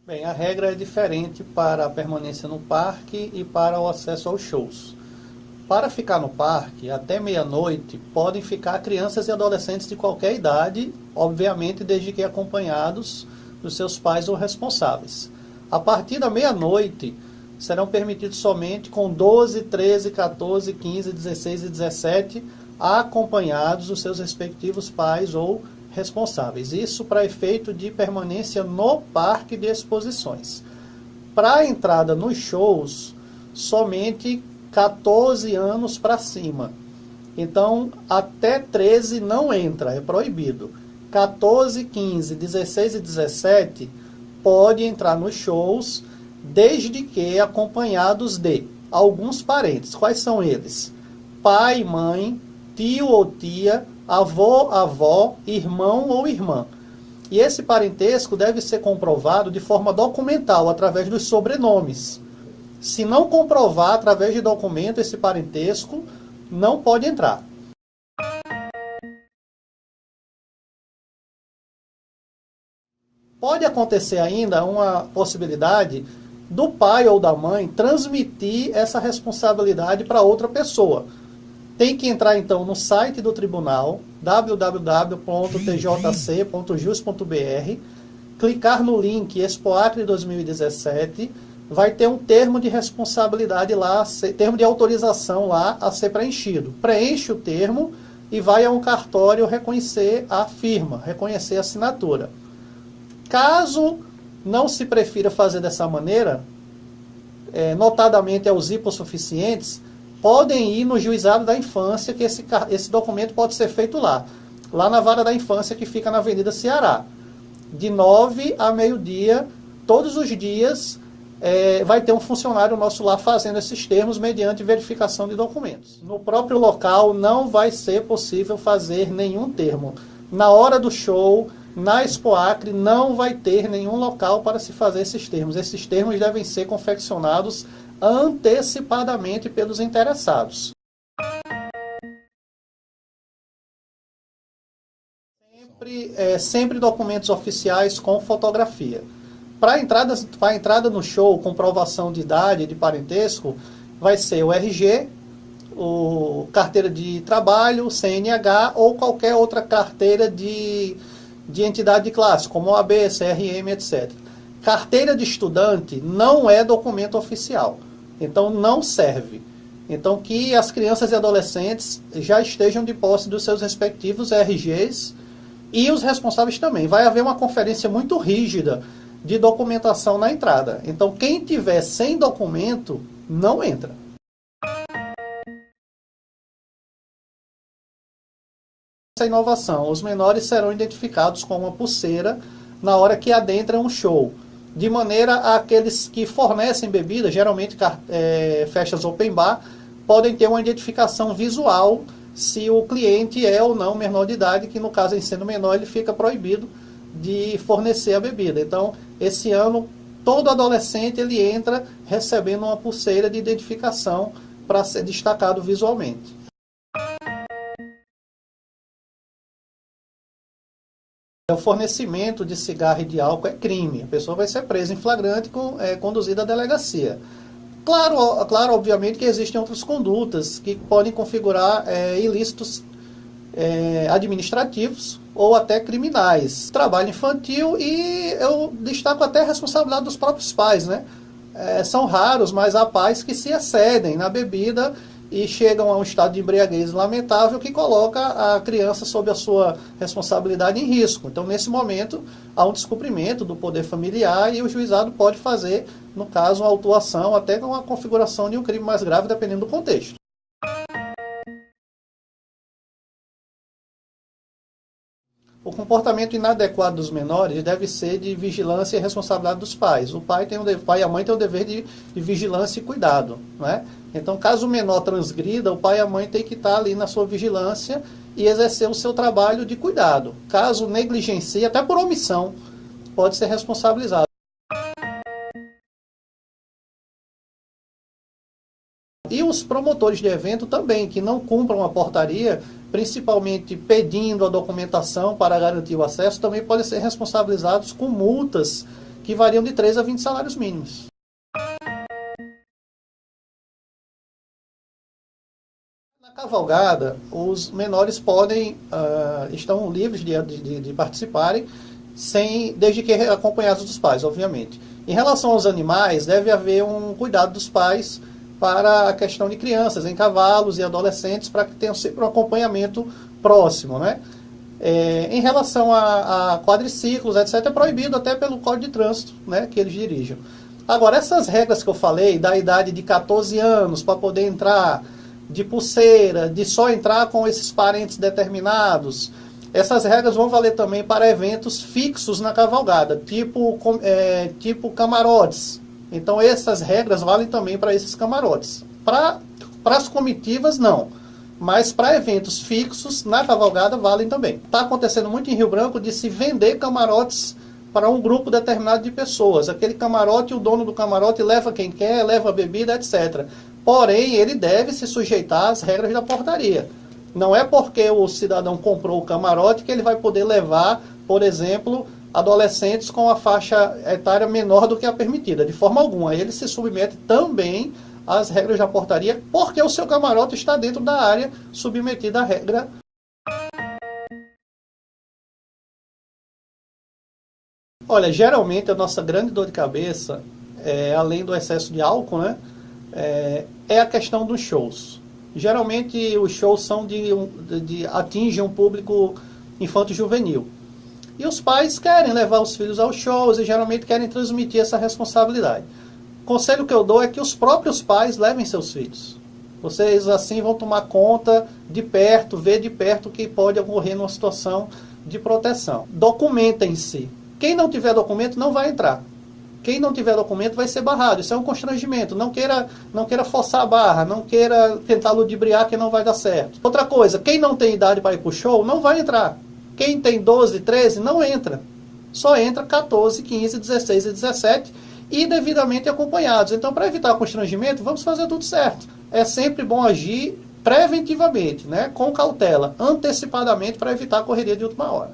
Bem, a regra é diferente para a permanência no parque e para o acesso aos shows. Para ficar no parque, até meia-noite, podem ficar crianças e adolescentes de qualquer idade, obviamente desde que acompanhados dos seus pais ou responsáveis. A partir da meia-noite, serão permitidos somente com 12, 13, 14, 15, 16 e 17, acompanhados dos seus respectivos pais ou responsáveis. Isso para efeito de permanência no parque de exposições. Para a entrada nos shows, somente 14 anos para cima. Então, até 13 não entra, é proibido. 14, 15, 16 e 17 pode entrar nos shows, desde que acompanhados de alguns parentes. Quais são eles? Pai, mãe, tio ou tia, avô, avó, irmão ou irmã. E esse parentesco deve ser comprovado de forma documental, através dos sobrenomes. Se não comprovar através de documento esse parentesco, não pode entrar. Pode acontecer ainda uma possibilidade do pai ou da mãe transmitir essa responsabilidade para outra pessoa. Tem que entrar então no site do tribunal, www.tjc.jus.br, clicar no link Expoacre 2017, vai ter um termo de responsabilidade lá, termo de autorização lá a ser preenchido. Preenche o termo e vai a um cartório reconhecer a firma, reconhecer a assinatura. Caso não se prefira fazer dessa maneira, notadamente aos hipossuficientes, podem ir no juizado da infância, que esse documento pode ser feito lá na vara da infância, que fica na Avenida Ceará. De 9 a meio-dia, todos os dias, vai ter um funcionário nosso lá fazendo esses termos mediante verificação de documentos. No próprio local não vai ser possível fazer nenhum termo. Na hora do show, na Expoacre, não vai ter nenhum local para se fazer esses termos. Esses termos devem ser confeccionados antecipadamente pelos interessados. Sempre documentos oficiais com fotografia. Para a entrada no show, comprovação de idade, de parentesco, vai ser o RG, o carteira de trabalho, CNH ou qualquer outra carteira de entidade de classe, como OAB, CRM, etc. Carteira de estudante não é documento oficial, então não serve. Então que as crianças e adolescentes já estejam de posse dos seus respectivos RGs e os responsáveis também. Vai haver uma conferência muito rígida de documentação na entrada. Então quem tiver sem documento não entra. Essa inovação, os menores serão identificados com uma pulseira na hora que adentram um show, de maneira a aqueles que fornecem bebida, geralmente festas open bar, podem ter uma identificação visual se o cliente é ou não menor de idade, que no caso, em sendo menor, ele fica proibido de fornecer a bebida. Então, esse ano, todo adolescente ele entra recebendo uma pulseira de identificação para ser destacado visualmente. O fornecimento de cigarro e de álcool é crime. A pessoa vai ser presa em flagrante e conduzida à delegacia. Claro, obviamente, que existem outras condutas que podem configurar ilícitos administrativos ou até criminais. Trabalho infantil e eu destaco até a responsabilidade dos próprios pais, né? São raros, mas há pais que se excedem na bebida e chegam a um estado de embriaguez lamentável que coloca a criança sob a sua responsabilidade em risco. Então, nesse momento, há um descumprimento do poder familiar e o juizado pode fazer, no caso, uma autuação até com a configuração de um crime mais grave, dependendo do contexto. O comportamento inadequado dos menores deve ser de vigilância e responsabilidade dos pais. O pai e a mãe têm o dever de vigilância e cuidado, não é? Então, caso o menor transgrida, o pai e a mãe têm que estar ali na sua vigilância e exercer o seu trabalho de cuidado. Caso negligencie, até por omissão, pode ser responsabilizado. E os promotores de evento também, que não cumpram a portaria, principalmente pedindo a documentação para garantir o acesso, também podem ser responsabilizados com multas que variam de 3 a 20 salários mínimos. Na cavalgada, os menores estão livres de participarem, desde que acompanhados dos pais, obviamente. Em relação aos animais, deve haver um cuidado dos pais para a questão de crianças em cavalos e adolescentes, para que tenham sempre um acompanhamento próximo, né? Em relação a quadriciclos, etc., é proibido até pelo Código de Trânsito, né, que eles dirijam. Agora, essas regras que eu falei, da idade de 14 anos para poder entrar, de pulseira, de só entrar com esses parentes determinados, essas regras vão valer também para eventos fixos na cavalgada, tipo camarotes. Então, essas regras valem também para esses camarotes. Para as comitivas, não. Mas para eventos fixos, na cavalgada, valem também. Está acontecendo muito em Rio Branco de se vender camarotes para um grupo determinado de pessoas. Aquele camarote, o dono do camarote leva quem quer, leva bebida, etc. Porém, ele deve se sujeitar às regras da portaria. Não é porque o cidadão comprou o camarote que ele vai poder levar, por exemplo, adolescentes com a faixa etária menor do que a permitida. De forma alguma. Ele se submete também às regras da portaria, porque o seu camarote está dentro da área submetida à regra. Olha, geralmente a nossa grande dor de cabeça, além do excesso de álcool, né, é a questão dos shows. Geralmente os shows são atingem um público infanto-juvenil. E os pais querem levar os filhos aos shows e geralmente querem transmitir essa responsabilidade. O conselho que eu dou é que os próprios pais levem seus filhos. Vocês assim vão tomar conta de perto, ver de perto o que pode ocorrer numa situação de proteção. Documentem-se. Quem não tiver documento não vai entrar. Quem não tiver documento vai ser barrado. Isso é um constrangimento. Não queira forçar a barra, não queira tentar ludibriar que não vai dar certo. Outra coisa, quem não tem idade para ir para o show não vai entrar. Quem tem 12, 13 não entra. Só entra 14, 15, 16 e 17 e devidamente acompanhados. Então, para evitar constrangimento, vamos fazer tudo certo. É sempre bom agir preventivamente, né, com cautela, antecipadamente, para evitar a correria de última hora.